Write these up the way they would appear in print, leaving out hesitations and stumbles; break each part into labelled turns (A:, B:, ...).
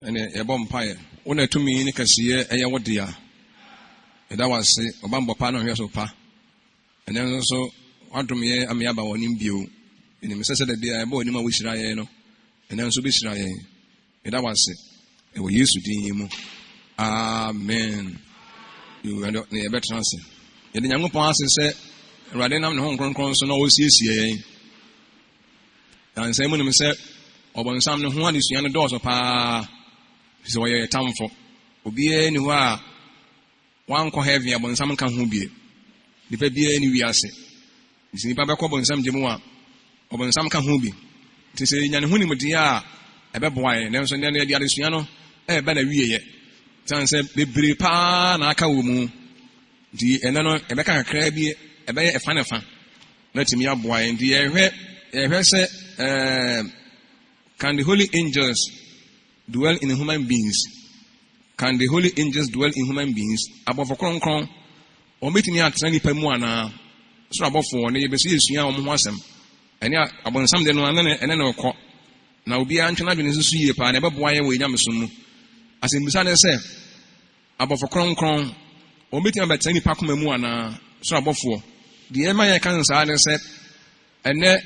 A: ene yebom pae wona tumi ne kasiye eye wodia eda wase obambo pa no hweso pa ene nso wadomye amiaba wonim bio ene mesese da bia eba onim a wohyira ye no ene nso be hyira ye eda wase e wo Yesu din mu amen you and ne ebe transe ye de Nyankopon ase se Awurade nam ne ho nkronkron so na wo siesie ye dan se mu ne se obonsam ne ho adesua ne dɔɔso pa so wɔyɛ tamfo obiara ni hɔ a wankɔ heaven abonsam ka ho bie nipa biara ni wiase nti nipa bɛkɔ bonsam gye mu a obonsam ka ho bi nti sɛ nya ne ho nimdeɛ a ɛbɛboa yɛ nanso ne de adesua no ɛbɛ na wieyɛ tan sɛ bebree paa na aka wɔ mu nti ɛno no ɛbɛka kakra bi ɛbɛyɛ ɛfa ne fa na tumi aboa yɛ nti yɛhwɛ sɛ can the holy angels dwell in human beings? Can the holy angels dwell in human beings? Above a crown, or meeting at any pemuana, so above for ne yebesi esua omo asem. Enya abonsam de no ane ne no kɔ. Na obi antwena dwene so yie pa na bɛboa yɛ wɔ nyamsom mu. Asem bisa ne sɛ above a crown, or meeting about any pakoma mu ana, so above for. The ema yɛ kan sa ne sɛ ene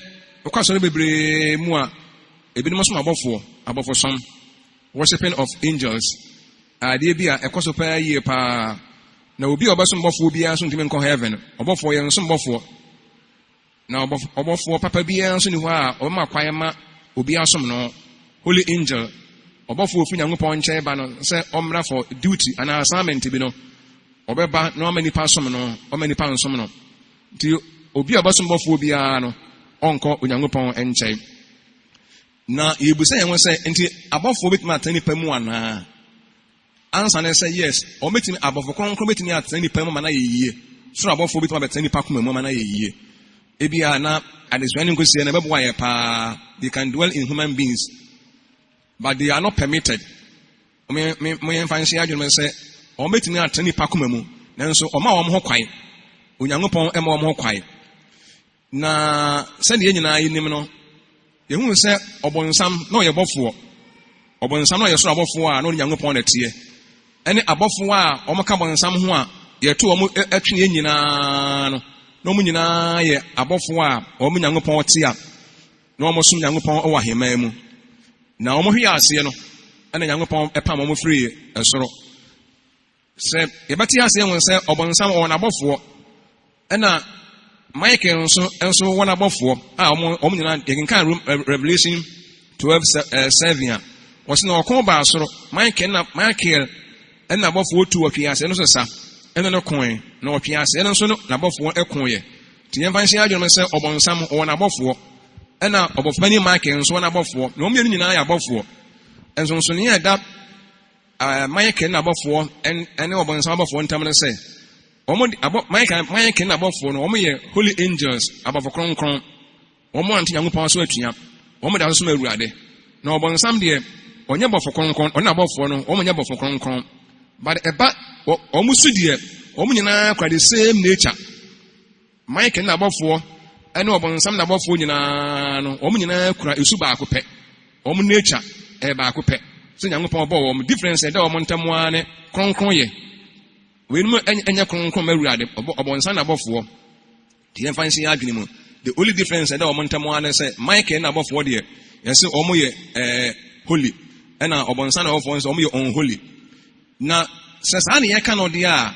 A: okwaso bebree mu a ebinom so abɔfo som worshiping of angels ade bia ekoso pa yie pa na obi obaso mbɔfo bia so ntimi nkɔ heaven ɔbɔfo yɛ nso mbɔfo na ɔbɔfo papa bia nso ni hɔ a ɔma kwae ma obi asom no holy angel ɔbɔfo ofu Nyankopɔn nkyɛn ba no sɛ ɔmmra for duty and assignment bi no ɔbɛba na ɔma nipa som no ɔma nipa nsom no nti obi obaso mbɔfo bia no ɔnkɔ Onyankopɔn nkyɛn na yebusa yɛn sɛ nti abɔfo betumi atani pa mu ana ansa ne sɛ yes ɔmetumi abɔfo kronkron betumi atani pa mu ma na yeyie so abɔfo betumi abetani pa kuma mu ma na yeyie ebia na adesua ne nkosie na bɛboa yɛ pa they can dwell in human beings but they are not permitted mo yɛn fa nhyɛ adwene sɛ ɔmetumi atani pa kuma mu nanso ɔma wɔn ho kwae Onyankopɔn ɛma wɔn ho kwae na sɛ deɛ nyinaa yɛnim no yehu sɛ ɔbonsam na ɔyɛ bɔfoɔ ɔbonsam na ɔyɛ soro abɔfoɔ a na ɔne Nyankopɔn na tie ɛne abɔfoɔ a ɔmoka bonsam ho a yɛto ɔmo atwene nyinaa no na ɔmo nyinaa yɛ abɔfoɔ a ɔmo Nyankopɔn te a na ɔmo som Nyankopɔn wɔ ahemman mu na ɔmo hwe aseɛ no ɛna Nyankopɔn ɛpam ɔmo firi ɛsoro sɛ yɛbɛte aseɛ ho sɛ ɔbonsam ɔwɔ n'abɔfoɔ ɛna Michael nso wɔ n'abɔfoɔ a ɔmo nyinaa yɛkenkan Revelation 12:7 a wɔsi na ɔko ba soro Michael ɛna abɔfoɔ tu ɔtwe ase ɛno so sa ɛna ne koe na ɔtwe ase ɛno nso no n'abɔfoɔ ɛkoeɛ nti yɛmfa nhyɛ adwene sɛ ɔbɔnsam ɔwɔ n'abɔfoɔ ɛna ɔbɔfo Michael nso wɔ n'abɔfoɔ na wɔn mmienu nyinaa yɛ abɔfoɔ nso ne yɛ da Michael na abɔfoɔ ɛne ɔbɔnsam abɔfoɔ ntam no sɛ Michael na abɔfoɔ no wɔn yɛ holy angels abɔfo kronkron wɔn ante Nyankopɔn so atua wɔn da so ma Awurade na ɔbɔnsam deɛ ɔnyɛ bɔfo kronkron ɔne abɔfoɔ no wɔn nyɛ bɔfo kronkron but ɛba wɔn so deɛ wɔn nyinaa kura the same nature Michael na abɔfoɔ ɛne ɔbɔnsam na abɔfoɔ nyinaa no wɔn nyinaa kura esu baako pɛ wɔn nature ɛyɛ baako pɛ so Nyankopɔn bɔ wɔn difference ɛda wɔn ntam ara ne kronkron yɛ wenum enya kronkron ma Awurade ɔbɔnsan na abɔfoɔ tie mfa nsi adwene mu the only difference ɛda ɔmo ntam ana sɛ Michael na abɔfoɔ deɛ yɛsɛ ɔmo yɛ holy ɛna ɔbɔnsan na abɔfoɔ nso ɔmo yɛ unholy na sɛ saa ne yɛka no deɛ a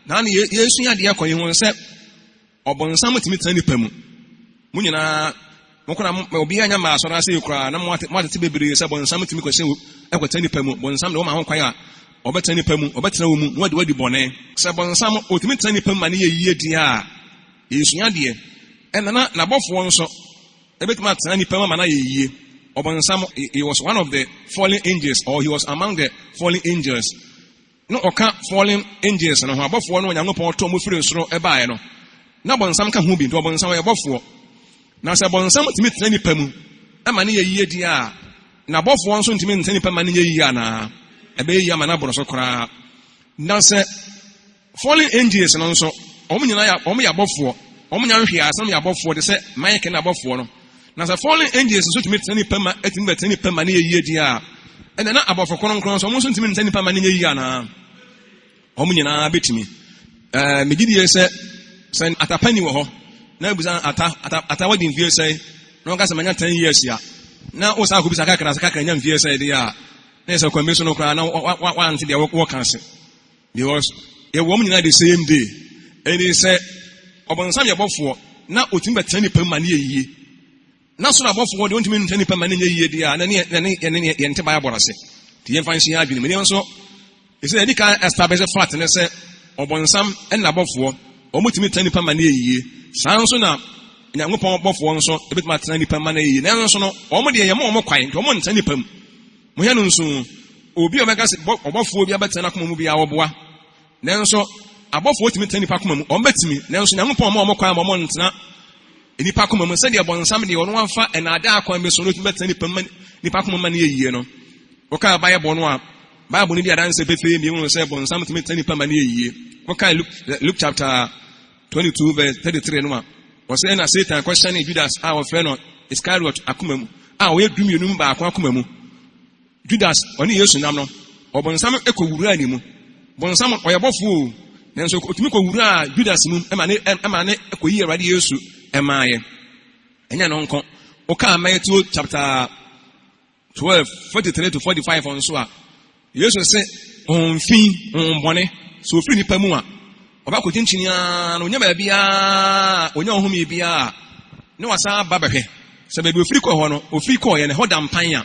A: na ne Yesu yɛ adeɛ kɔ yi ho sɛ ɔbɔnsan tumi tena nipa mu mo nyinaa mo kora obi anya ma asɔre ase kora na mo atete bebree sɛ ɔbɔnsan tumi kɔ sɛ ɛkɔtena nipa mu bɔnsam de wɔn ma ho kwae a ɔbɛtena nipa mu ɔbɛtena wɔ mu na wadi bɔne sɛ bɔnsam otumi tena nipa mu ma ne yɛ yie deɛ a yɛsua deɛ ɛna na n'abɔfoɔ nso ɛbɛtumi atena nipa mu ma na yɛ yie ɔbɔnsam he was one of the fallen angels or he was among the fallen angels na ɔka fallen angels no ho abɔfoɔ no Onyankopɔn tɔ mu firi soro ɛbaeɛ no na bɔnsam ka ho bi nti ɔbɔnsam yɛ bɔfoɔ na sɛ bɔnsam tumi tena nipa mu ɛma ne yɛ yie deɛ a n'abɔfoɔ nso ntumi ntena nipa ma ne yɛ yie anaa ɛbɛyɛ yie ama n'aboro so koraa na sɛ fallen angels no nso ɔmo nyinaa ɔmo yɛ abɔfoɔ ɔmo nyinaa hwɛ asɛm yɛ abɔfoɔ de sɛ Michael na abɔfoɔ no na sɛ fallen angels nso tumi tena nipa ma etumi bɛtena nipa ma ne yɛ yie deɛ a and then about for Konon, almost intimate any permanent yana. Omina betimi. Megidi said at a penny war. Now was at a wedding view say, no gas a 10 years here. Now also I could be Sakaka and young view say they are. There's a commission of crown one to their work council. Because a woman in the same day, and he said, upon some above 4, now ultimate 10 per man ye. Now so above 4 don't mean 10 per man ye, dear, and any entire borase. The infancy argument. So, he said, any kind establish a fat and I said, upon some and above 4, or multimate 10 per man ye. Sounds so now. In a above 1 so a bit more 10 per man ye. Now so no, already a more quiet, come on 10 per. Muhanunsu, Obi Omega above 4 be about 10 be our boy. Now so above 40 10 pakum on bet me. Now so I'm upon more crime months now. Any pakum said upon somebody on one fat and I dark one be so not bet any permanent pakum money a year. No. Okay, buy a bonwa. Bible need to answer between you will say upon something 10 permanent a year. Okay, look chapter 22 verse 33 no. Was saying a Satan questioning Judas our friend is Kwarteng akumemu. Ah, we do you number akumemu. Judas oni Yesu nam no obonsam ekowura ni mu bonsam oyabofo nenso otumi kowura Judas mu emane ekoyi Awurade Yesu emaaye enya no nko oka Matthew chapter 12 43 to 45 on so a Yesu se onfi onbone so ofri ni pamu a oba ko tinchinia no nya ba bia onya ohumi bia ne wasa babahwe se ba bi ofri ko ho no ofri ko ye ne hodam pan a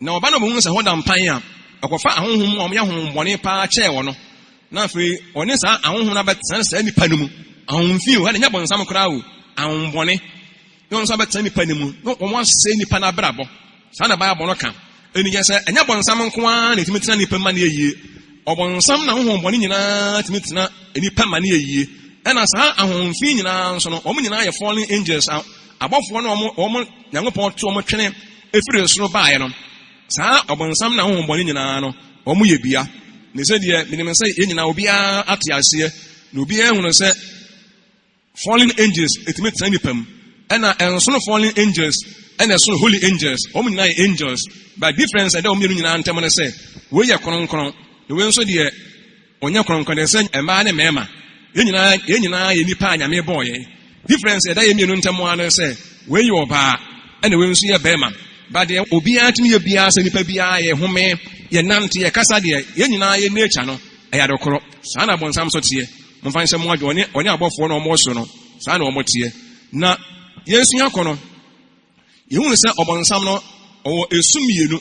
A: na oba no bo nse hodam pan a akofa ahonhom o ya honbone pa che wo no na afei oni sa ahonhom na betan sa nipa no mu ahonfi o ha nya bonsam kra o ahonbone no nso betan nipa no mu no o se nipa na brabo sa na ba no ka eni je se nya bonsam nko a na timitena nipa ma na yie obonsam na honbone nyina timitena nipa ma na yie ena sa ahonfi nyina nso no o nyina ye fallen angels abofo no o Nyankopɔn to o twene efiri soro baaye no sa obonsam na honbone nyina no o ye bia ne se de minim se ye nyina obi ate ase na obi ehunu se fallen angels etime tani pam ena enso no fallen angels ena so holy angels o nyina ye angels but difference and o nyina ntem ne se we ye kronkron ne we nso de onya kronkron de se ema ne mema ye nyina ye nipa anyame boye difference and ye mienu ntem anu se we ye oba ena we nso ye bema but the obi atimi ye bia se nipa bia ye home ye nante ye kasa de ye nyina ye nature no eya dokoro sa na bonsam so tie mfa nse mo adwo oni abofo no mo so no sa na omo tie na yesu yakono ye hu se obonsam no o esumienu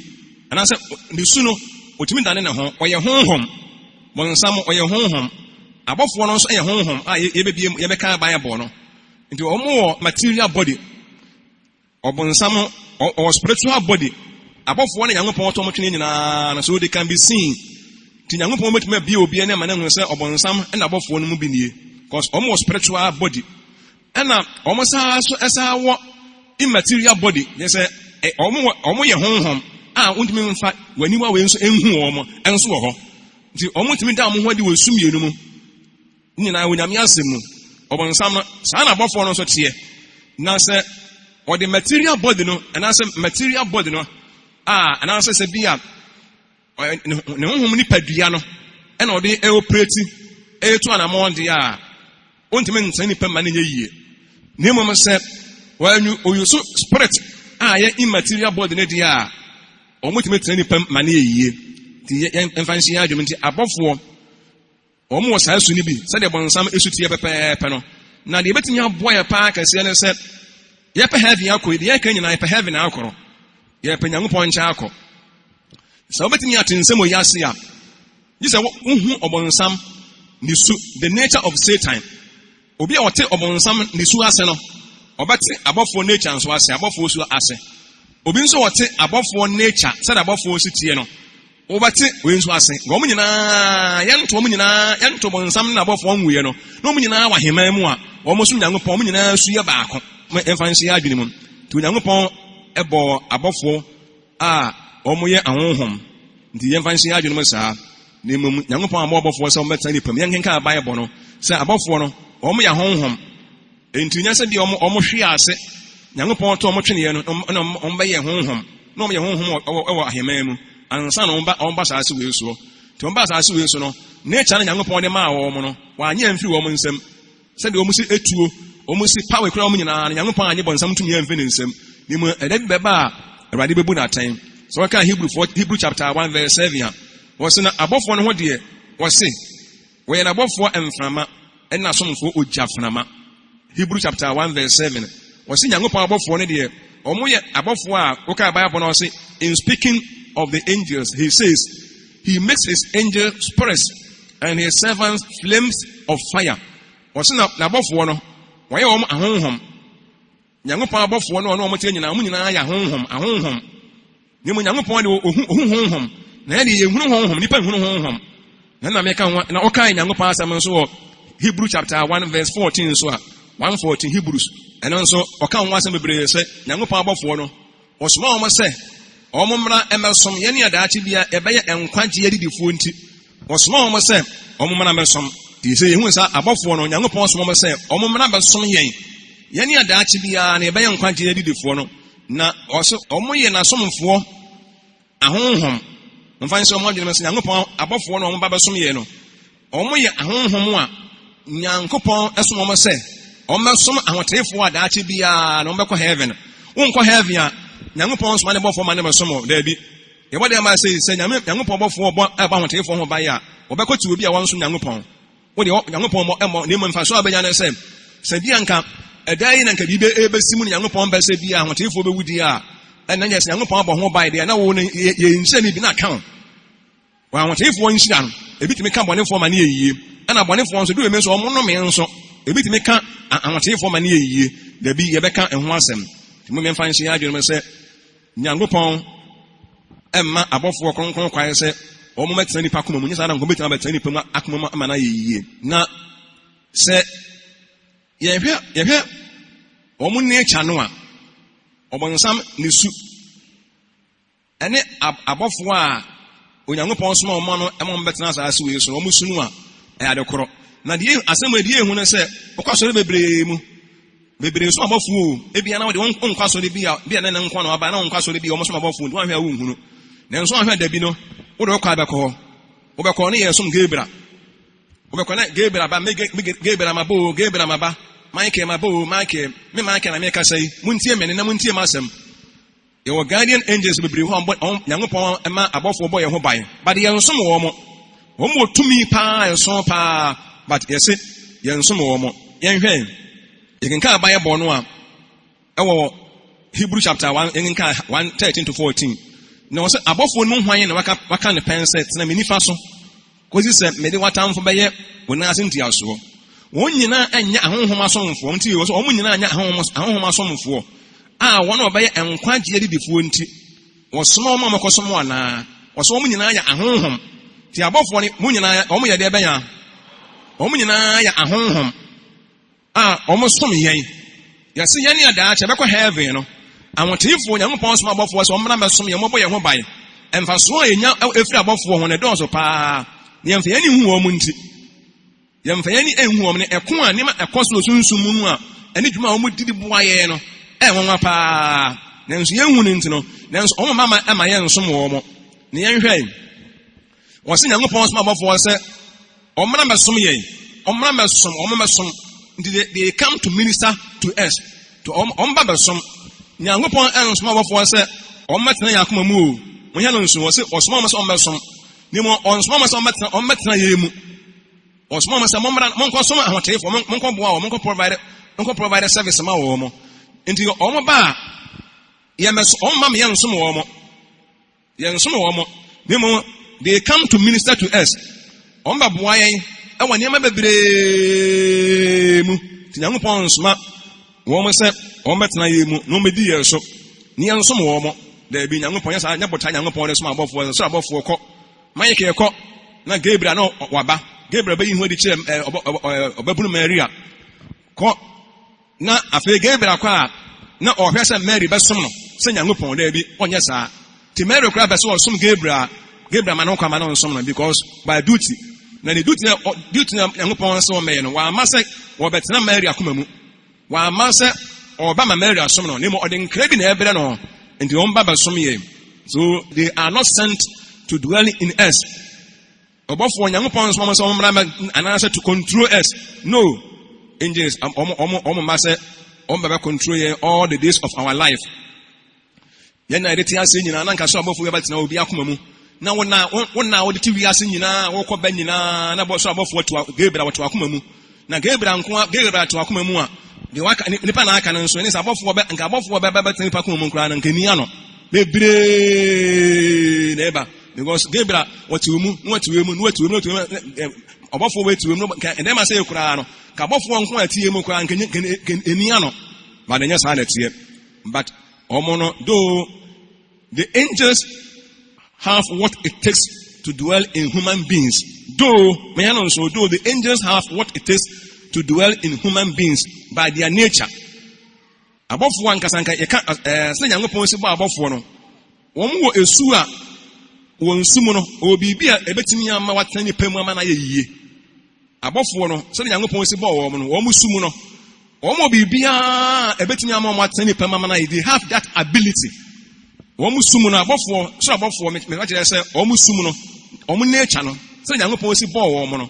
A: ana se ne su no otimi dane ne ho o ye honhom bonsam o ye honhom abofo no so ye honhom a ye bebie ye beka Bible no nti omo material body obonsam or spiritual body above one Nyankopɔn to motwe nyina so they can be seen ti Nyankopɔn metuma bi obi na ma na hu se obonsam na above one mu bi nie because almost spiritual body na almost so esa wo immaterial body yes omo ye honhom a untimi mfa wani wa we nso enhu omo enso wo ho ti omo timi da mo ho de wosumie no mu nyina wonyame asem mu obonsam no sa na above one so tie na se or the material body no and I say material body no and I say bia ne honhom ni padua no e na odi operate e to anamon dia ontime ntani pema na yie ne mom say when you so spirit ye immaterial body ne dia o motime ntani pema na yie ti enfansi adwom nti abofo o mo sa asu ni bi say de bonsam esutie pepepe no na de betinya boy pa ka se ne say ye pe heaven akọ ye ka nyina ye pe heaven akọ ye pe Nyankopɔn ncha akọ so betimi atensem o yase a yise uhu obonsam ni su the nature of Satan obi a ote obonsam ni su ase no obete abofo nature nso ase abofo su ase obi nso ote abofo nature said abofo su tie no obete we nso ase gom nyina yanto obonsam na abofo nwuye no no nyina wa heman mu a omo su Nyankopɔn nyina su ye baako enfansi adwene mu ti Nyankopɔn ebo abofo a omoye ahonhom ndi enfansi adwene mu saa ne mu Nyankopɔn amo abofo se ometani pam yenkenka Bible no se abofo no omoye ahonhom enti nya se de omo hwe ase Nyankopɔn to omo twene ye no omo be ye honhom no omo ye honhom ewo aheman mu ansa no omba saase we so to omba saase we so no nature na Nyankopɔn de ma wo mo no wa anya mfiri wo mo nsam se de omusi etuo omusi power kura wo nyina na Nyankopɔn anye bonsam tumi amfe ne nsam ni mu edabi beba Awurade bebu na tan so ka Hebrew chapter 1 verse 7 was na abofo no ho de was say we na abofo emframa na somfo ojaframa. Hebrew chapter 1 verse 7 was Nyankopɔn abofo no de omo ye abofo a oka Bible no say in speaking of the angels he says he makes his angels spirits and his servants flames of fire. Was na abofo no wɔyɛ wɔn ahonhom Nyankopɔn abɔfoɔ no ɔno ɔmo kyerɛ nyinaa mo nyinaa yɛ ahonhom ne mo Nyankopɔn de ohunhom na yɛ de yɛhunu honhom nipa nhunu honhom na meka ho na ɔkae Nyankopɔn asɛm nso wɔ Hebrew chapter 1 verse 14 so a 114 Hebrews ɛno nso ɔka ho asɛm bebree sɛ Nyankopɔn abɔfoɔ no ɔsoma wɔn sɛ ɔmo mmra ɛmɛsom yɛn ne adaakye bia ɛbɛyɛ nkwagye adidifoɔ nti ɔsoma wɔn sɛ ɔmo mmra mɛsom ti sɛ yɛhu sɛ abɔfoɔ no Nyankopɔn soma wɔn sɛ ɔmo mmra mɛsom yɛn ne adaakye bia na ɛbɛyɛ nkwagye adidifoɔ no na ɔso ɔmo yɛ n'asomfoɔ ahonhom mfa nso ɔmo adwene sɛ Nyankopɔn abɔfoɔ no ɔmo ba bɛsom yɛn no ɔmo yɛ ahonhom a Nyankopɔn ɛsom ɔmo sɛ ɔmo bɛsom ahoteefoɔ adaakye bia na ɔmo bɛkɔ heaven wonkɔ heaven a Nyankopɔn soma ne bɔfoɔ ma ne bɛsom daabi yɛbɔ dɛ ma sɛ Nyankopɔn bɔfoɔ bɔ ɛbɔ ahoteefoɔ ho ban a wɔbɛkɔ ti obi a wɔnsom Nyankopɔn wo de Nyankopɔn bɔ ɛmɔ ne mu mfa so abɛnya ne sɛ bi anka ɛda yi na nka bi ebesi mu ne Nyankopɔn bɛsɛ bi a ahoteefoɔ bɛwudi a ɛna nyɛ sɛ Nyankopɔn abɔ ho ban de na wo ne yɛnhyɛ ne bi na aka wo ahoteefoɔ nhyira no ebi tumi ka bɔnefoɔ ma ne yɛyie ɛna bɔnefoɔ nso de wemi nso ɔmo nnome nso ebi tumi ka ahoteefoɔ ma ne yɛyie dabi yɛbɛka ɛho asɛm tumi mɛmfa nhyɛ yɛ adwene sɛ Nyankopɔn ɛmma abɔfoɔ kronkron kwae sɛ ɔmo mɛtena nipa akoma mu nyɛ saa na nkɔmɛtena bɛtena nipa mu akoma mu ama na yɛyie na sɛ yɛhwɛ ɔmo nature no a ɔbɔnsam ne su ɛne abɔfoɔ a Onyankopɔn soma ɔmo no ɛma ɔmo bɛtena asase wei so ɔmo su no a ɛyɛ ade korɔ na deɛ asɛm a deɛ ehu no sɛ ɔkɔ asɔre bebree so abɔfoɔ ebia na wɔde wɔn nkɔ asɔre bi a ne nkɔ na ɔba na wɔn nkɔ asɔre bi a ɔmo soma abɔfoɔ nti wɔn ahwɛ a wɔn hunu na nso ahwɛ dabi no wɔde ɔkɔ abɛkɔ hɔ wɔbɛkɔ ne yɛ som Gabriel wɔbɛkɔ ne Gabriel ba Gabriel ma bo Gabriel ma ba Michael ma bo Michael me Michael na me kasa yi muntie me ne na muntie ma asɛm yɛwɔ guardian angels bebree hɔ Nyankopɔn ɛma abɔfoɔ bɔ yɛn ho ban but yɛnsom wɔn wɔ tumi paa yɛnsom paa but yɛse yɛnsom wɔn yɛnhwɛ yɛkenka abayɛ bɔ no a ɛwɔ Hebrew chapter 1 yɛkenka 1:13 to 14 na wɔsɛ abɔfoɔ no hwan na waka ne pɛn sɛ tena me nifa so kosi sɛ mede watamfo bɛyɛ wɔn ase ntiasoɔ wɔn nyinaa ɛnyɛ ahonhom asomfoɔ nti wɔsɛ wɔn nyinaa nyɛ ahonhom asomfoɔ a wɔn a wɔbɛyɛ nkwagye adidifoɔ nti wɔsoma wɔn a wɔkɔsom anaa wɔsɛ wɔn nyinaa yɛ ahonhom ti abɔfoɔ no wɔn nyinaa wɔn yɛ deɛ bɛyɛ wɔn nyinaa yɛ ahonhom a wɔn som yɛn yɛsɛ yɛn ne adaakye bɛkɔ heaven no ahoteefoɔ Nyankopɔn som abɔfoɔ sɛ wɔn mmra bɛsom yɛn wɔbɔ yɛn ho ban mfasoɔ a yɛnya efiri abɔfoɔ ho ne dɔɔso paa yɛmfa yɛn ni hu wɔn nti yɛmfa yɛn ni ehu wɔn ne ɛko a nneɛma ɛkɔ so sunsun mu no a ɛne dwuma a wɔn didi boa yɛn no ɛnwanwa paa nanso yɛn hu ne nti no nanso wɔn mama ɛma yɛn nsom wɔn ne yɛn hwɛ wɔsi Nyankopɔn som abɔfoɔ sɛ wɔn mmra bɛsom yɛn wɔn mmra bɛsom nti they come to minister to us to wɔn ba bɛsom Nyankopɔn ɛnsom abɔfoɔ sɛ wɔn mɛtena yɛn akoma mu o wɔn yɛ no nso wɔsi ɔsom wɔn sɛ wɔn bɛsom ne mu ɔnsom wɔn sɛ wɔn mɛtena yɛn mu ɔsom wɔn sɛ wɔn mmra wɔnkɔ som ahoteefoɔ wɔnkɔ boa wɔn wɔnkɔ provide service ma wɔn nti wɔn ba yɛmɛso wɔn ma yɛn nsom wɔn ne mu they come to minister to us wɔn ba boa yɛn ɛwɔ nneɛma bebree mu ti Nyankopɔn nsoma wɔn sɛ wɔn bɛtena yɛn mu na wɔn bɛdi yɛn so ne yɛn nsom wɔn daabi Nyankopɔn yɛ saa nyɛ bɔta Nyankopɔn de som abɔfoɔ so abɔfoɔ kɔ Michael kɔ na Gabriel na waba Gabriel bɛyi ho adi kyerɛ ɔbɛbunu Maria kɔ na afei Gabriel kɔ a na ɔhwɛ sɛ Mary bɛsom no sɛ Nyankopɔn daabi ɔnyɛ saa ti Mary kora bɛ sɛ ɔsom Gabriel ma no kɔ ama no nsom no because by duty na ne duty na Nyankopɔn sɛ ɔmɛyɛ no wɔama sɛ wɔbɛtena Mary akoma mu wɔama sɛ ɔba ma Mary asom no ne mu ɔde nkra bi na ɛbrɛ no nti wɔn ba bɛsom yɛ so they are not sent to dwell in us. Obofo Nyankopon so so anasa to control us. No. Angels mase baba control all the days of our life. Yen na deti ase nyina na nka so abofo we batina obi akoma mu. Na wona wo deti wi ase nyina wo kɔ ba nyina na bo so abofo to Gabriel wo to akoma mu. Na Gabriel to akoma mu a de waka nipa na aka no so ni sa abofo be nka abofo be batina nipa akoma mu nkra na nka ni ano. Bebre neba because Gabriel what we mu abofo we tu mu and dem say kura no ka abofo nko atie mu kura nka eni ano but enya sa na tie but omono though the angels have what it takes to dwell in human beings, though the angels have what it takes to dwell in human beings by their nature. Abofo ankasanka ye ka se Nyankopon si ba abofo no wo mo esu a wo nsumu no obibi a ebetimi ama watani pemu ama na ye yie. Abofo no se Nyankopon si ba wo mo no wo mo sumu no wo mo bibi a ebetimi ama watani pemu ama na ye. They have that ability. Wo mo sumu no abofo so abofo me ka kire se wo mo sumu no wo mo nature no se Nyankopon si ba wo mo no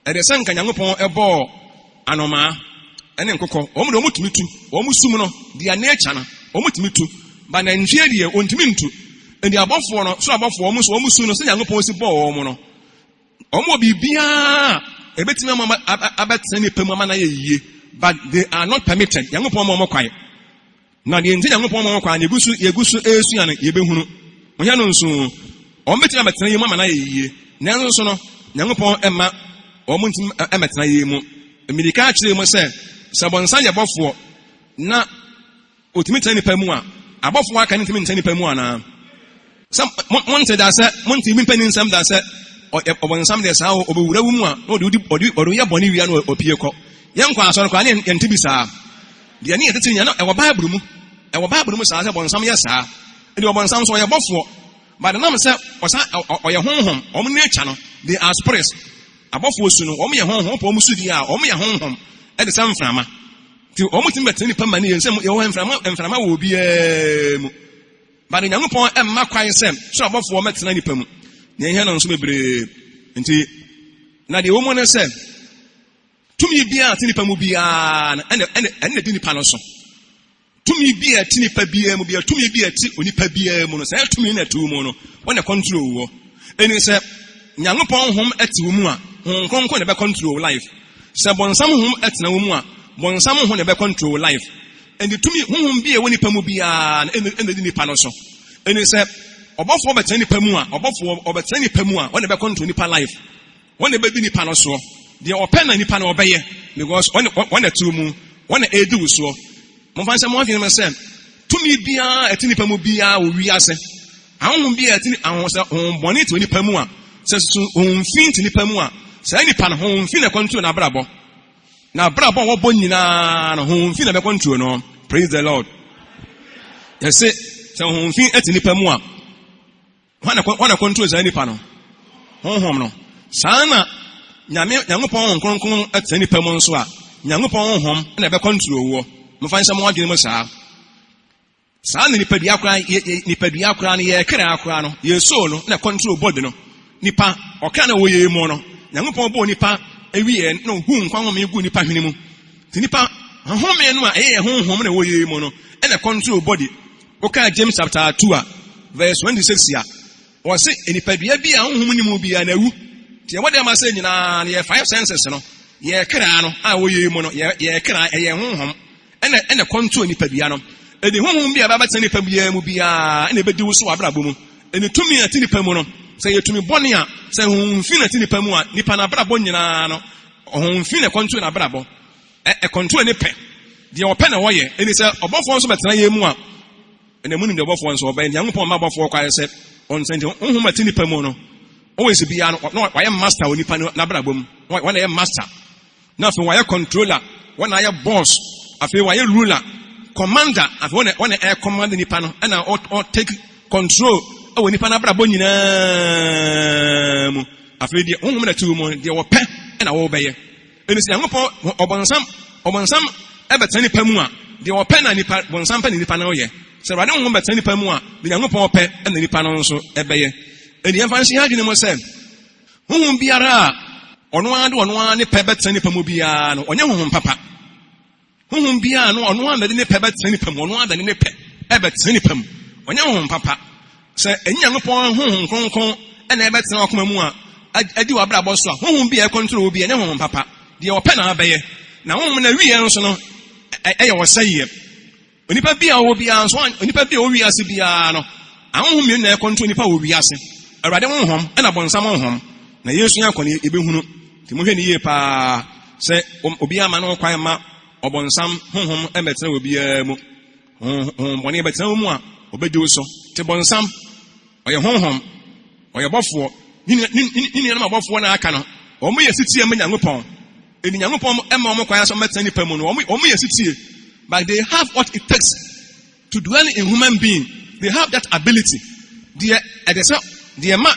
A: e de se nka Nyankopon ebo anoma ene nkokɔ ɔmo tumi tu ɔmo sum no dia nature na ɔmo tumi tu ba na nhwie die ontumi ntu ndi abɔfo no so abɔfo ɔmo so ɔmo su no se Nyankopɔn si bɔ ɔmo no ɔmo bibia ebetimi ama abetene ne pemu ama na ye yie but they are not permitted. Nyankopɔn ɔmo kwae na de nti Nyankopɔn ɔmo kwae na yegusu esu ya na yebehunu ɔhia no nso ɔmo betimi abetene ye ama na ye yie nanso so no Nyankopɔn ɛma ɔmo ntimi ɛmetena ye mu emirika akyere mu sɛ sabonsan ye bofo na otimi tani pamu a abofo aka ne timi tani pamu ana sam monte da se monte mi panin sam da se obonsam de sa obewura wu mu a no de odi ye boni wia no opie kɔ yenkwa asɔre kwa ne yente bi saa de ne yete nya na ɛwɔ bible mu saa sɛ bonsam ye saa de obonsam so ye bofo ba de nam sɛ ɔsa ɔyɛ honhom ɔmo ne acha no they are spirits abofo su no ɔmo ye honhom ɔmo su di a ɔmo ye honhom e de sam frama ti omo tin betene nipa mane yensem ye ho mframa wo biam ba de Nyankopon emma kwan sem so abofo metena nipa mu ne hia no nso bebre nti na de omo ne sem tumi bia tin nipa mu bia ene de nipa no so tumi bia tin nipa bia mu bia tumi bia ti onipa bia mu no say tumi na tu mu no wona control wo eni se Nyankopon hom ati wo mu a honkonkon ne be control life. Se bonsam hum etna wo mu a bonsam ho ne be control life and the tumi hum bia woni pamu bia en de nipa no so eni se obofo betena nipa mu a obofo obetena nipa mu a woni be control nipa life woni be di nipa no so de open na nipa no obeye because woni tu mu woni edu so mo fan se mo afin me se tumi bia eti nipa mu bia wo wi ase ahum bia eti ahum se boni to nipa mu a se su fin ti nipa mu a say nipa no ho mfi na control na brabo wo bo nyina no ho mfi na be control no. Praise the Lord. Yes say ho mfi eti nipa mu a wana control say nipa no honhom no sana Nyankopɔn kronkron eti nipa mu nso a Nyankopɔn honhom na be control wo mo fa nsɛm wadwene mu saa na nipa dua akra no ye kra akra no ye soul no na control body no nipa ɔka na wo ye mu no Nyankopɔn bo nipa ewie no hu nkwa ho me gu nipa hwene mu ti nipa home no a ɛyɛ honhom na wɔyɛ mu no ɛna control body. Okay, James chapter 2 verse 26 ya or say nipa bia bia honhom ni mu bia na wu ti wɔde ama sɛ nyina ye 5 senses no ye kra no a wɔyɛ mu no ye kra ɛyɛ honhom ɛna control nipa bia no ɛde honhom bia ba bɛtɛ nipa bia mu bia ɛna bɛdi wo so abrabɔ mu ɛne tumi ati nipa mu no sɛ yɛtumi bɔne a sɛ honhomfi na ti nipa mu a nipa na brabɔ nyinaa no honhomfi na control na brabɔ control ne pɛ deɛ ɔpɛ na wɔyɛ ɛne sɛ ɔbɔfoɔ nso bɛtena yɛ mu a ɛna mu nim deɛ ɔbɔfoɔ nso ɔbɛyɛ Nyankopɔn ma ɔbɔfoɔ kwae sɛ ɔnsɛnti honhom ati nipa mu no always bia no wɔyɛ master wɔ nipa na brabɔ mu wɔna yɛ master na afei wɔyɛ controller wɔna yɛ boss afei wɔyɛ ruler commander afei wɔna air command nipa no ɛna ɔ take control ɛwɔ nipa na brabɔ nyinaa mu afei deɛ honhom na tu mu deɛ wɔpɛ ɛna wɔbɛyɛ ɛne sɛ Nyankopɔn ɔbɔnsam ɛbɛtena nipa mu a deɛ wɔpɛ na nipa bɔnsam pɛ na nipa na ɔyɛ sɛ Awurade honhom bɛtena nipa mu a deɛ Nyankopɔn pɛ ɛna nipa no nso ɛbɛyɛ And the fancy argument was said, whom biara, on one pebet any pamubiano, on your papa. Whom biano, on one that in a pebet any pam, on one that in a pebet any pam, on your papa. Say, and young upon whom con and a bet no comamua. I do a brabosa, whom be a control be an home papa. The opena bay. Now, when a real son, I was saying, when you be our be as one, when you be Orias Biano, I won't mean a control if I will be asking. A rather home and upon some home. Now, yes, you are going to be Timuhini pa say, Obiamano Quayama, or bon some home, and better will be a one year better more, obedo so. Tibon some, or your home, or your buffalo, in your buff one I cannot, or me a city and young upon. In young upon Emma Quayas or Metani Permon, or me a city. But they have what it takes to dwell in human being. They have that ability. Dear, at the man,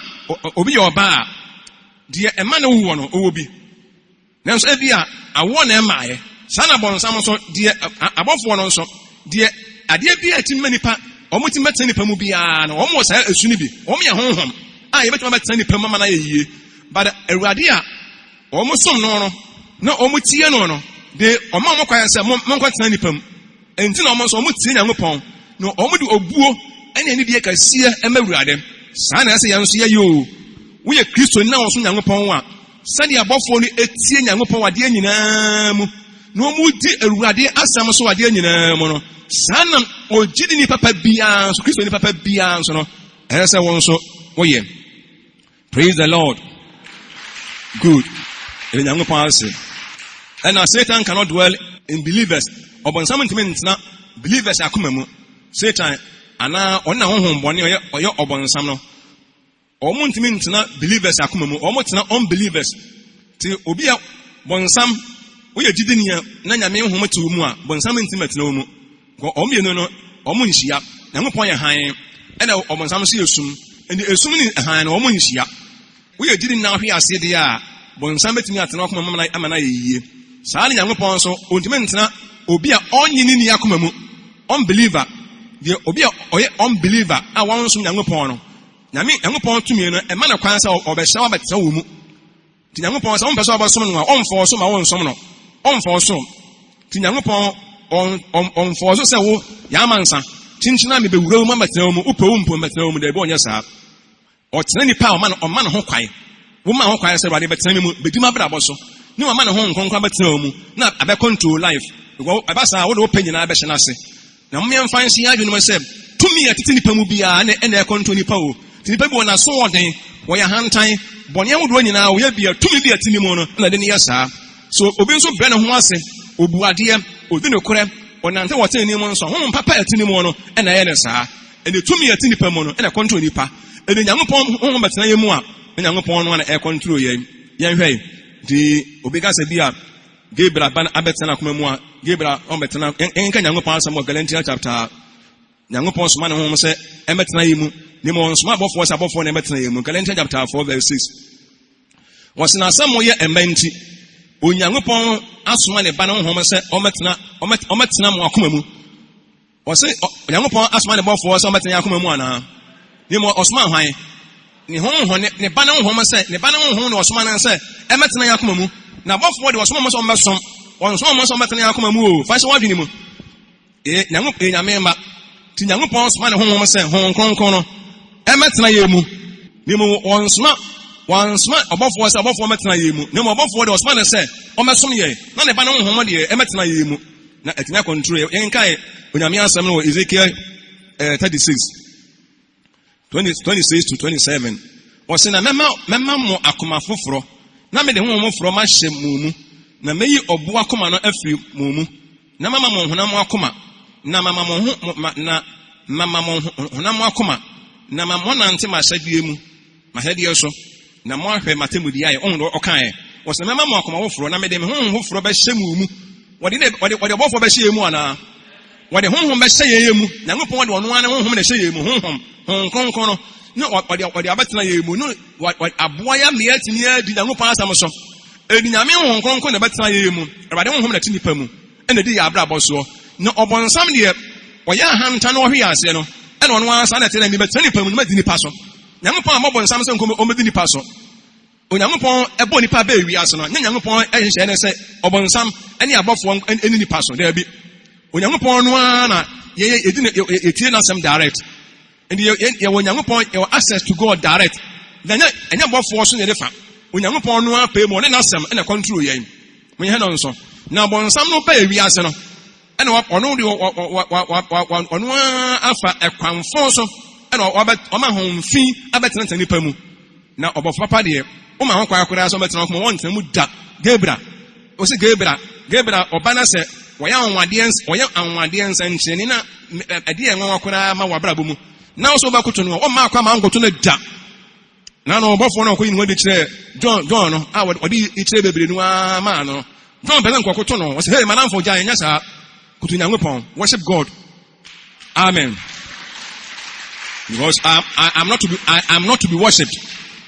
A: obi your bar. Dear, a man who won, who will be. Now, say, dear, I want a my son upon some so, dear, above one also, dear, I dear be a team many pa, almost met any pamubian, almost a sunibi, or me a home. I bet my tiny permana ye, but a radia, almost some no, almost no. De omama kwa se monko tena nipam enti na omo so omo tie nyamopon no omo de obuo ene ne de kasia emawurade sa na se yanso ye yo wo ye Kristo na wo so nyamopon wa sade abofo no etie nyamopon wade nyina mu no omo di awurade asam so wade nyina mu no sa na ogidi ni papa bia so Kristo ni papa bia so no ese won so wo ye. Praise the Lord. Good. Ele nyamopon ase. And now Satan cannot dwell in believers. Upon some intimate believers are coming. Satan, and now on our home, one year or your upon some no. Or intimate believers are coming, almost not unbelievers. Till Obia, bon some, we are Jidinia, Nanya me home to Mua, bon some intimate no more. Go Omi no, Omunshia, Namupoya high, and upon some serious, and the assuming a high and Omunshia. We are Jidin now here, said they are, bon some meeting at Knock Mamma Amana ye. Sali Yangopon so ultimately obia only ni yakumamu unbeliever the obia oye unbeliever I want some Yangopon Yami Yangopon to me a man of cancer or beshaw but so mu to Yangopon some person about someone on for some I want some on for some to Yangopon on for so Yamansa Chinchina me be Roma Matilum Upum Matilum de Bonya or any power man or man hokai woman hokai said but Bedima Braboso. No man home conquer not a control life. Abasa would open in Abashanase. Now me and fine see I do myself. To me at Tinipamubia and their control power. Tinipabu and a sword day, where your hand time, Bonia would run in our will be a 2 million Tinimono, and then yes, sir. So Obenso Brennan was Obuadia, Odino Crab, or Nanta was Tinimon, so home papa Tinimono, and I sir. And the 2 million Tinipamono and a control nipa. And the young upon home but Nayamua, and young upon one air control ye. Yang the Obega Sebia, Gabriel Ban Abetana Kumua, Gabriel Ombetana, and can young upon some of Galantia chapter. Young upon man home say, Emetnaimu, Nimon smart buff was above one Emetnaimu, Galantia chapter 4 verse 6. Was in a somewhere a menti, when young upon Asman a banner home say, Ometna Wakumu. Was it young upon Asman above was Ometna Yakumana? Nimo Osman High. Ni home, ne banner home say, ne banner home was man and say, Emetna Yakumu. Now, both what was almost on some, on some Metna Yakumu, Vice Wadimu. Namup in a member, to Yamupons man home say, Hong Kong corner, Emetna Yamu. Nimo one smart above was above Metna Yamu. No above what was man and say, Omasum ye, not a banner home, Emetna Yamu. Not at Nakontree, Yankai, when Yamia Samuel Ezekiel 36. 26 to 27. Was in a memo akuma fufro. Na me de ho fro ma hye mumu. Na meyi obu akoma no afri mumu. Na mama mo honam akoma. Na mama mo na mama mo honam akoma. Na mama nante ma hyadie mu. Ma hyadie so. Na mo ahwe matemudi aye on do okan. Was na mama mo akoma fufro na me de me ho fufro ba hye mumu. Wode bofo ba hye mu ana. Wode honhom ba hye mu. Na ngopon wode ono ana honhom na hye mu honhom. Honkonkono no what abatena yemu no what aboya me atini adi na ngopa asam so edi nyame honkonko na betena yemu abade honhom na tinipa mu ena di ya abra boso no obonsam de oya hanta no hwe ase no ena ono ansa na tena ni betena nipa mu no madini pa so Nyankopɔn amabɔ nsam sɛ nkom omedi nipa so. Onyankopɔn ebo nipa be wiase no. Nya Nyankopɔn ehye ne sɛ obonsam ene abɔfo ene nipa so. There bi. Onyankopɔn no na ye etie na sem direct. And ye Onyankopɔn your access to God direct. Then enya abɔfo so ne defa. Onyankopɔn no apɛ mo ne nasem ene control yen. Mo ye no nso. Na bonsam no be wiase no. Ene ono de ono afa ekwanfo so ene oma homfi abetena nipa mu. Na obofo papa de o ma ho kwa akora so betena ko won temu da Gabriel o se Gabriel obana se woya anwade nsankyeni na ade enwa akora ma wabrabo mu na so ba koto no o ma akwa ma ngoto no da na no obofo no ko yin wadi kire John no a wadi kire bebre no ma no John belen kokoto no o se hey manamfo gya nya sa koto Nyankopɔn worship God. Amen. Because I'm not to be worshipped.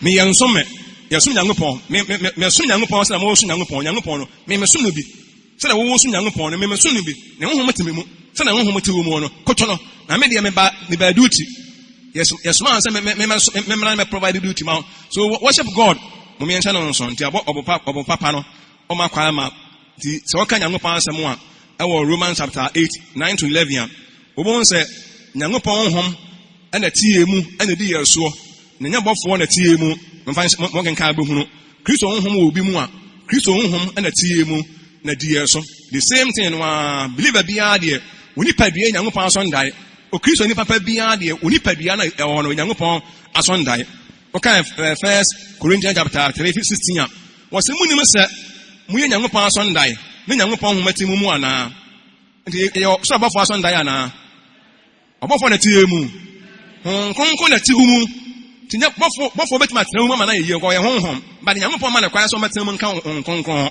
A: Me yansome yasum Nyankopɔn me sum Nyankopɔn sɛ na mo sum Nyankopɔn no me sum no bi sɛ na wo sum Nyankopɔn no me sum no bi na honhom teme mu sɛ na honhom te wo mu no koto no na me de me ba duty yes man sɛ me provide duty ma so worship God mo me ncha no nso nti abo papa no o ma kwa ma nti sɛ woka Nyankopɔn asɛm a ɛwɔ Romans chapter 8:9-11 obon sɛ Nyankopɔn honhom ɛna tie mu ɛna di yeso na nya bɔfo na tie mu mo kenka behunu Kristo honhom wo bi mu a Kristo honhom na tie mu na di yeso the same thing wa believer bia de oni padua Nyankopɔn asɔndai o Kristo ni papa bia de oni padua na ɛwɔ no Nyankopɔn asɔndai o kan 1 Corinthians chapter 3:16 wɔ sɛ munim sɛ mu ye Nyankopɔn asɔndai na Nyankopɔn honhom ati mu ana nti yɛ so abɔfo asɔndai ana abɔfo na tie mu konkon na ti mu tinya bɔfo betima tena mu ma na yeye ko ye honhom ba de Nyankopɔn ma na kwa sɛ o metena mu nka konkon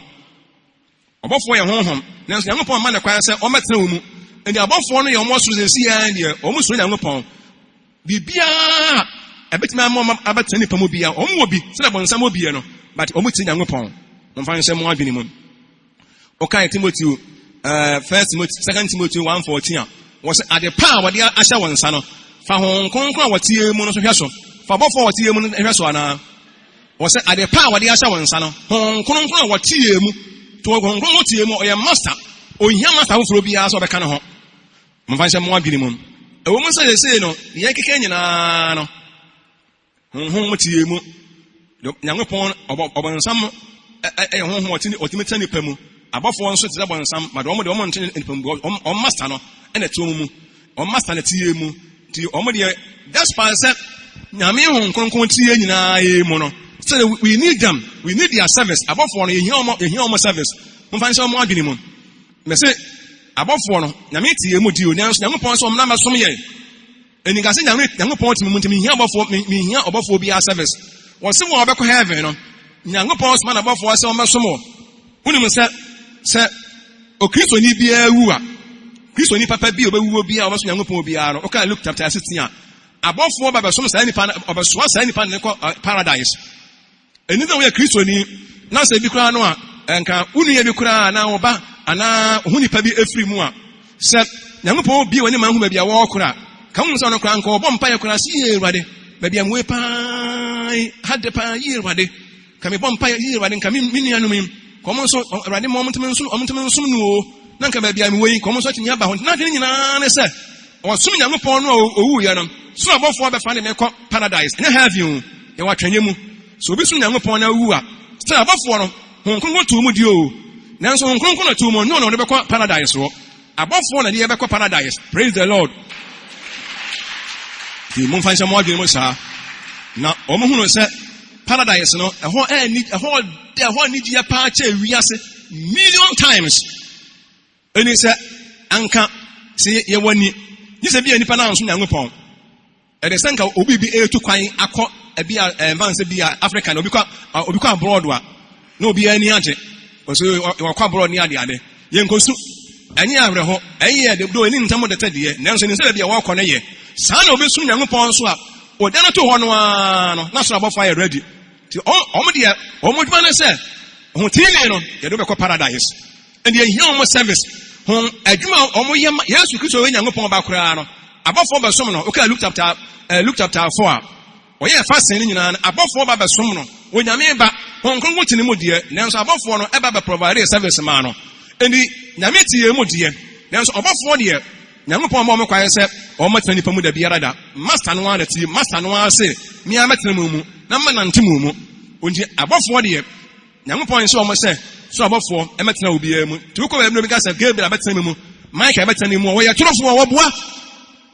A: abɔfo ye honhom na so Nyankopɔn ma na kwa sɛ o metena mu ndi abɔfo no ye ɔmo so sesi ya de ɔmo so Nyankopɔn bibia ebetima ma abetena nipa mu bia ɔmo obi sɛ na bonsam obi no but ɔmo ti Nyankopɔn no fa nsɛ mo adwene mu okay Timothy 2 Timothy 1:14 was at the power they ahyɛ wɔn nsa no fa hon konkon a wɔtie mu no so hwɛ so fa bɔfo wɔtie mu no hwɛ so ana was at the power they ahyɛ wɔn nsa no hon konkon a wɔtie mu to hon konkon wɔtie mu ɔyɛ master ohia master foforo biara so ɔbɛka ne ho mfa nhyɛ mo adwene mu ɛwɔ mu sɛ sɛ no yɛ keke nyinaa no hon wɔtie mu Nyankopɔn ɔbɔnsam ɛyɛ hon wɔtimi tani pa mu abɔfo nso te bɔnsam ma de ɔmo nte nipa mu ɔmo master no ɛna to mu ɔmo master na tie mu ti ɔmo de despite sɛ nyame hon konkon tie nyinaa yɛ mu no so we need them, we need their service abɔfo no yɛhia ɔmo service mfa nhyɛ ɔmo adwene mu mɛ sɛ abɔfo no nyame tie mu di o nanso Nyankopɔn sɛ ɔmo na masom yɛ enika sɛ Nyankopɔn tie mu ntimi mihia abɔfo bi a service wɔse wɔn ɔbɛkɔ heaven no Nyankopɔn sɛ na abɔfo sɛ ɔmo som wonim sɛ okristo ni bia wu a kristo ni papa bi obewu bia obeso Nyankopɔn bia no oka Luke chapter 16 a abɔfo ba besom saa nipa obesoa saa nipa ne kɔ paradise eni da wo yɛ kristo ni na sɛ bi kura no a enka unu yɛ bi kura na wo ba ana hu nipa bi efiri mu a sɛ Nyankopɔn bia wani man hu ba bia wo kura ka hu sɛ no kura nka obɔ mpa yɛ kura si yɛ Awurade ba bia mwe pai hade pa yɛ Awurade ka me bɔ mpa yɛ Awurade nka me nuanu mim komo so Awurade mo mteme nsum no na nka ba bia me wei komo so tinya ba ho na de nyina ne sɛ ɔsom Nyankopɔn no owu yɛ no so abɔfo bɛfa ne mekɔ paradise ɛnyɛ heaven yɛ watwanye mu so obi som Nyankopɔn na wu a sɛ abɔfo no honkonko to mu di o nanso honkonko na to mu no no de bɛkɔ paradise ro abɔfo na de bɛkɔ paradise praise the Lord di mo fa nhyɛ mo adwene mo saa na ɔmo hu no sɛ paradise no ɛhɔ ni dia pa cha wiase million times eni sɛ anka sɛ ye wani ni sɛ bia nipa na nso Nyankopɔn ɛde sɛ nka obi bi etu kwan akɔ ebia advance bia Africa na obi kɔ abroad wa na obi ani age so wakɔ abroad ni ade ye nkosu enye abrɛ ho ɛyɛ de do eni ntam de tɛdeɛ nanso ni sɛ bia wakɔ no yɛ saa na obi sum Nyankopɔn so a ɔda no to hɔ no a no na so abɔfo ayɛ ready ti ɔmo de ɔmo dwuma ne sɛ ho tiile no yɛ do bɛkɔ paradise and yɛ hia ɔmo service ho adwuma ɔmo yɛ Yesu Kristo wɛ Nyankopɔn ba koraa no abɔfo bɛsom no okay Luke chapter 4 Oye fasting in an above Baba Sumno, when Yameba, Hong Kong to Mudia, now above one Eba provide service mano. And the Yamiti Mudia, now above 1 year, Yamupon Momo said, or Matani Pamuda Biarada, Master one at you, Master one say, Miamatumumu, Number Nantimumu, above 1 year, Yamupon so much say, so above 4, Ematina will be able to go and because of Gabriel Abatanimu, Mike Abatanimu, where you're 12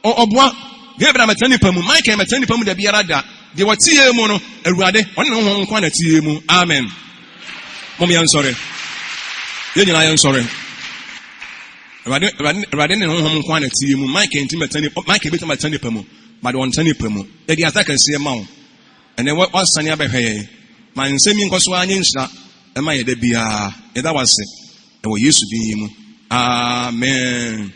A: or Obwa, Gabriel Abatanipamu, Mike Abatanipamu de Biarada, they were Tiamono, a Rade, one quantity. Amen. Mommy, I'm sorry. I am sorry. Radin and home quantity, Mike and Timothy, Mike bit of my Tanipamu, but one Tanipamu. They attack and see a mount. And then what was Sanya Behe? My insane Coswanisha, and my debia, and that was it. And we used to be him. Amen.